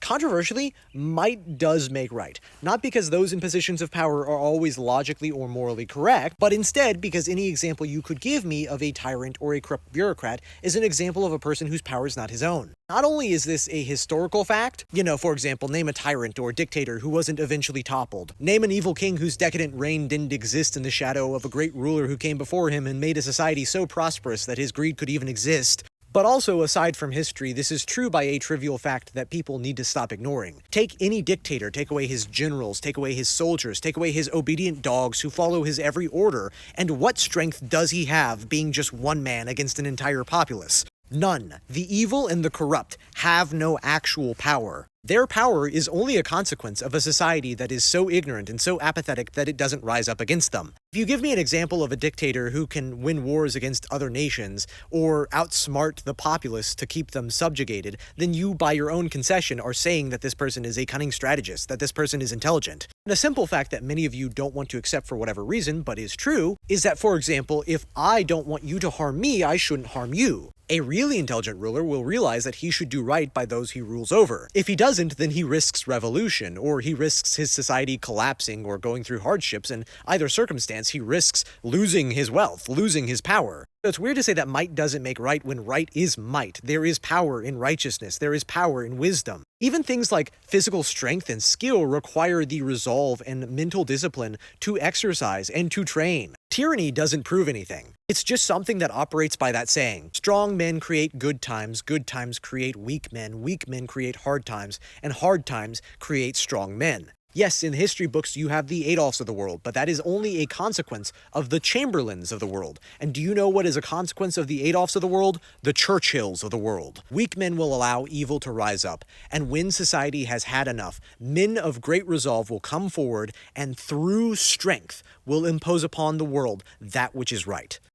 Controversially, might does make right. Not because those in positions of power are always logically or morally correct, but instead because any example you could give me of a tyrant or a corrupt bureaucrat is an example of a person whose power is not his own. Not only is this a historical fact, for example, name a tyrant or dictator who wasn't eventually toppled. Name an evil king whose decadent reign didn't exist in the shadow of a great ruler who came before him and made a society so prosperous that his greed could even exist. But also, aside from history, this is true by a trivial fact that people need to stop ignoring. Take any dictator, take away his generals, take away his soldiers, take away his obedient dogs who follow his every order, and what strength does he have being just one man against an entire populace? None. The evil and the corrupt have no actual power. Their power is only a consequence of a society that is so ignorant and so apathetic that it doesn't rise up against them. If you give me an example of a dictator who can win wars against other nations or outsmart the populace to keep them subjugated, then you, by your own concession, are saying that this person is a cunning strategist, that this person is intelligent. And a simple fact that many of you don't want to accept for whatever reason, but is true, is that, for example, if I don't want you to harm me, I shouldn't harm you. A really intelligent ruler will realize that he should do right by those he rules over. If he doesn't, then he risks revolution, or he risks his society collapsing or going through hardships. In either circumstance, he risks losing his wealth, losing his power. It's weird to say that might doesn't make right when right is might. There is power in righteousness. There is power in wisdom. Even things like physical strength and skill require the resolve and mental discipline to exercise and to train. Tyranny doesn't prove anything. It's just something that operates by that saying. Strong men create good times create weak men create hard times, and hard times create strong men. Yes, in history books you have the Adolfs of the world, but that is only a consequence of the Chamberlains of the world. And do you know what is a consequence of the Adolfs of the world? The Churchills of the world. Weak men will allow evil to rise up, and when society has had enough, men of great resolve will come forward and through strength will impose upon the world that which is right.